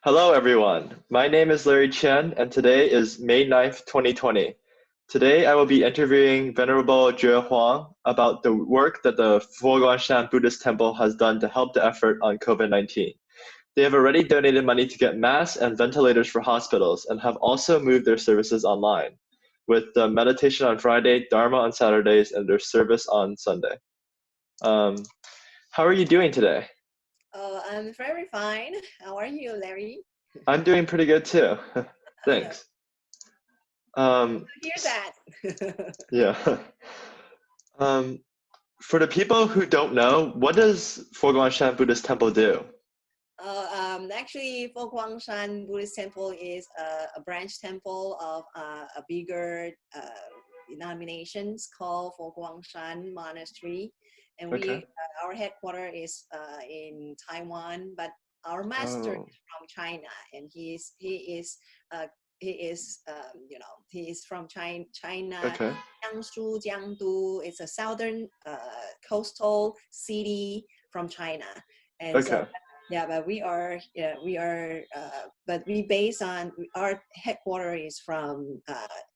Hello, everyone. My name is Larry Chen, and today is May 9th, 2020. Today, I will be interviewing Venerable Huang about the work that the Foguangshan Buddhist Temple has done to help the effort on COVID-19. They have already donated money to get masks and ventilators for hospitals and have also moved their services online, with the meditation on Friday, Dharma on Saturdays, and their service on Sunday. How are you doing today? Oh, I'm very fine. How are you, Larry? I'm doing pretty good too. Thanks. Hear that. Yeah. For the people who don't know, what does Foguangshan Buddhist Temple do? Actually, Huang Buddhist Temple is a branch temple of a bigger denominations called Huang Monastery, and Okay. our headquarters is in Taiwan, but our master Oh, is from China, and he is from China, okay. Jiangsu, Jiangdu. It's a southern coastal city from China, and so Okay. yeah, but but we base on our headquarters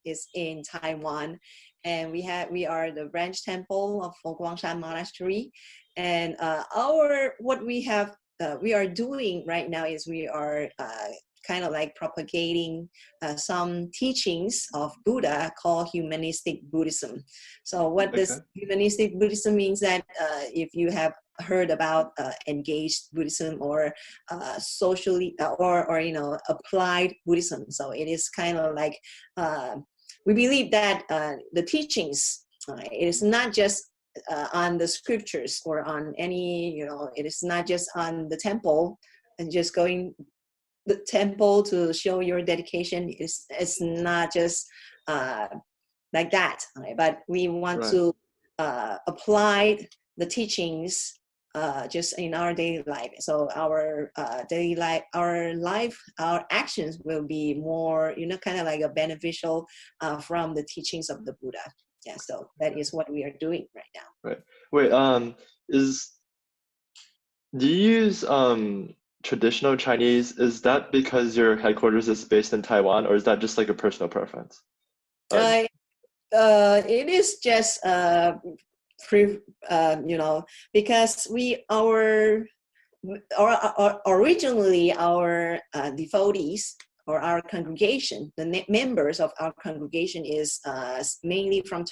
is in Taiwan, and we are the branch temple of Guangshan Monastery, and we are doing right now is we are kind of like propagating some teachings of Buddha called humanistic Buddhism. So what Okay. this humanistic Buddhism means that if you have heard about engaged Buddhism or socially or applied Buddhism, so it is kind of like we believe that the teachings it is not just on the scriptures or on any it is not just on the temple and just going the temple to show your dedication. It's not just like that, right? But we want Right. to apply the teachings just in our daily life. So our daily life, our actions will be more, kind of like a beneficial from the teachings of the Buddha. Yeah, so that is what we are doing right now. Right. Wait, is do you use traditional Chinese? Is that because your headquarters is based in Taiwan, or is that just like a personal preference? Uh, it is just because originally our devotees or our congregation, the members of our congregation is mainly from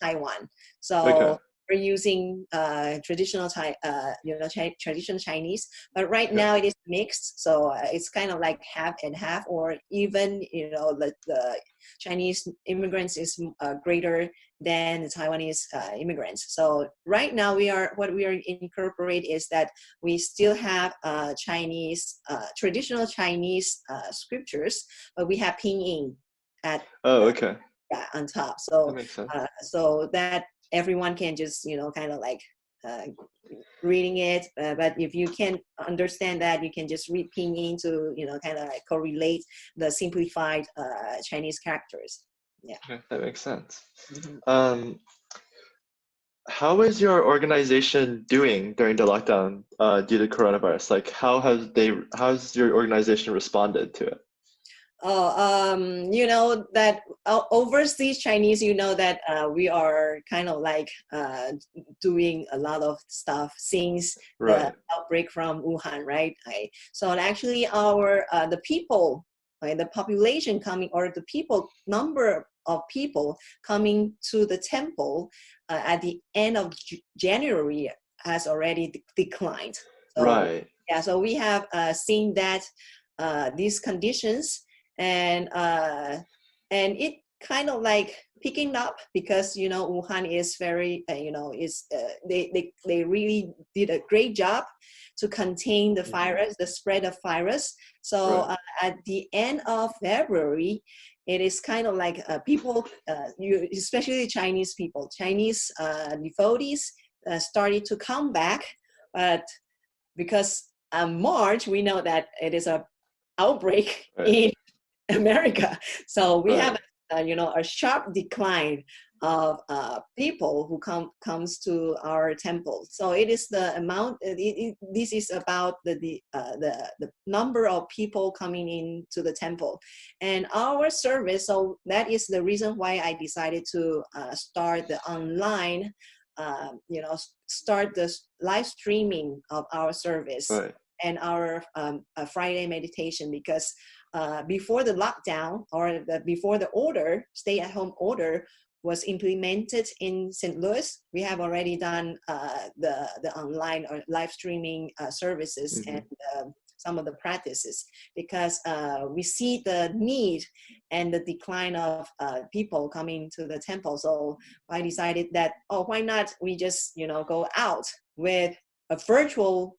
Taiwan. Okay. So we're using traditional traditional Chinese, but right Okay. now it is mixed. So it's kind of like half and half, or even the Chinese immigrants is greater than the Taiwanese immigrants. So right now what we are incorporate is that we still have Chinese traditional Chinese scriptures, but we have pinyin at Oh, okay. on top. That makes sense. So that everyone can just kind of like reading it, but if you can't understand that, you can just read pinyin to kind of like correlate the simplified Chinese characters. Yeah. Okay, that makes sense. Mm-hmm. How is your organization doing during the lockdown due to coronavirus? Like, how's your organization responded to it? That overseas Chinese, that we are kind of like doing a lot of stuff since the Right. outbreak from Wuhan, right? So actually, the people, right, the population coming, or the people number of people coming to the temple at the end of January has already declined. So Right. yeah, so we have seen that these conditions and it kind of like picking up because Wuhan is very they really did a great job to contain the virus, the spread of virus. So Right. at the end of February, it is kind of like people, especially Chinese people, Chinese devotees started to come back, but because March we know that it is a outbreak Right. in America. So we have Right. a sharp decline of people who comes to our temple. So it is the amount. This is about the number of people coming into the temple, and our service. So that is the reason why I decided to start the online. Start the live streaming of our service Right. and our Friday meditation, because before the lockdown or before the order, stay-at-home order was implemented in St. Louis, we have already done the online or live streaming services and some of the practices, because we see the need and the decline of people coming to the temple. So I decided that, why not we just go out with a virtual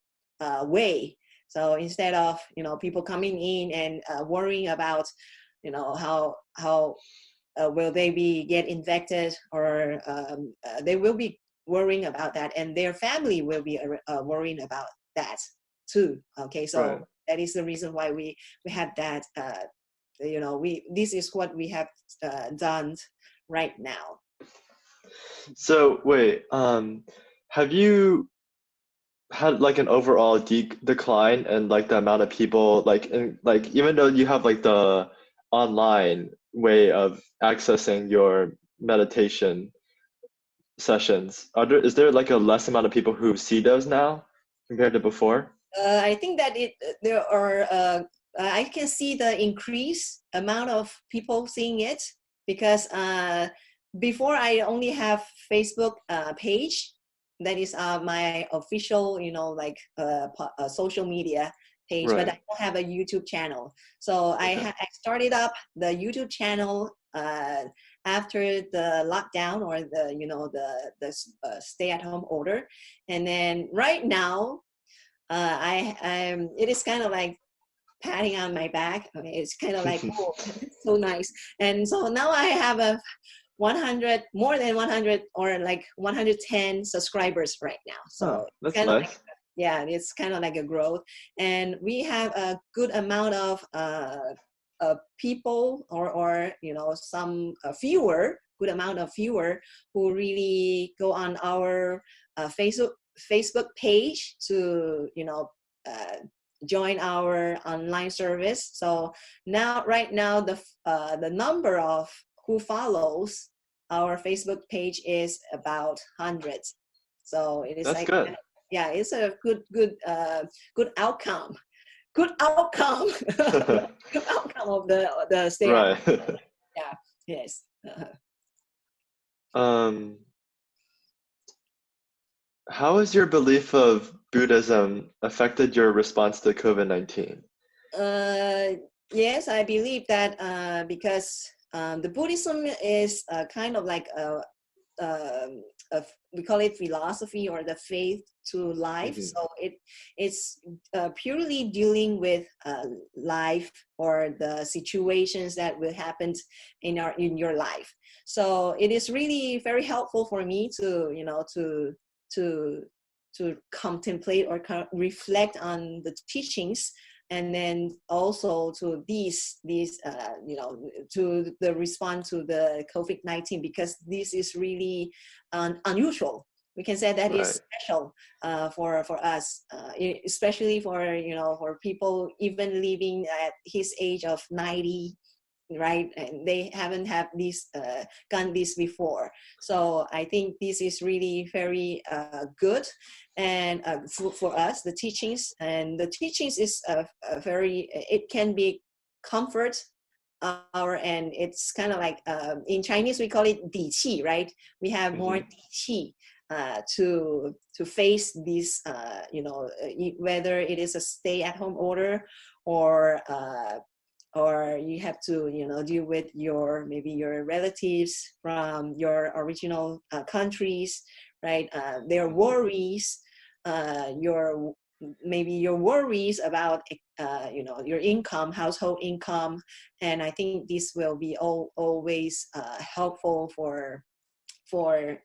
way. So instead of people coming in and worrying about how will they get infected, or they will be worrying about that, and their family will be worrying about that too. Okay, so Right. that is the reason why we had that. This is what we have done right now. So wait, have you had like an overall decline and like the amount of people like even though you have like the online way of accessing your meditation sessions, is there like a less amount of people who see those now compared to before? I think that there are. I can see the increase amount of people seeing it, because before I only have Facebook page. That is my official, social media page, but I Right. don't have a YouTube channel. So Okay. I started up the YouTube channel after the lockdown, or the stay-at-home order, and then right now. It is kind of like patting on my back. I mean, it's kind of like, oh, it's so nice. And so now I have a 100, more than 100, or like 110 subscribers right now. Oh, So it's that's kind of like, nice. yeah, it's kind of like a growth. And we have a good amount of people, or some good amount of viewer who really go on our Facebook page to join our online service. So right now the number of who follows our Facebook page is about 100. So it is That's like, good. yeah, it's a good outcome. Good outcome. Good outcome of the stay at home. Right. Yeah. Yes. Um, how has your belief of Buddhism affected your response to COVID-19? Yes, I believe that because the Buddhism is kind of like we call it philosophy, or the faith to life. Hmm. So it's purely dealing with life, or the situations that will happen in your life. So it is really very helpful for me to to to contemplate or reflect on the teachings, and then also to to the response to the COVID-19, because this is really unusual. We can say that is Right. special for us, especially for people even living at his age of 90, right? And they haven't had this done this before. So I think this is really very good, and for us, the teachings is very. It can be comfort and it's kind of like in Chinese we call it 底气, right? We have more 底气 to face this, whether it is a stay-at-home order, or you have to deal with maybe your relatives from your original countries, right? Their worries, maybe your worries about your income, household income, and I think this will be always helpful for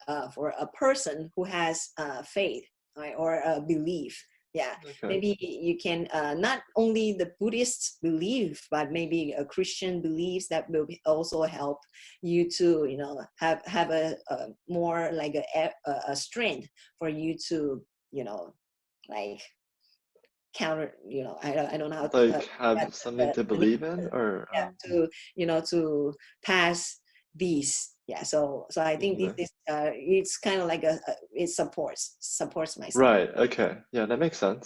a person who has faith, right, or a belief. Yeah, Okay. maybe you can not only the Buddhist belief, but maybe a Christian beliefs that will also help you to, you know, have a more like a strength for you to, you know, like counter, you know, I don't know how to Like have something to believe in, or to, you know, to pass these. Yeah, so I think this is it's kind of like it supports myself. right. Okay. Yeah, that makes sense.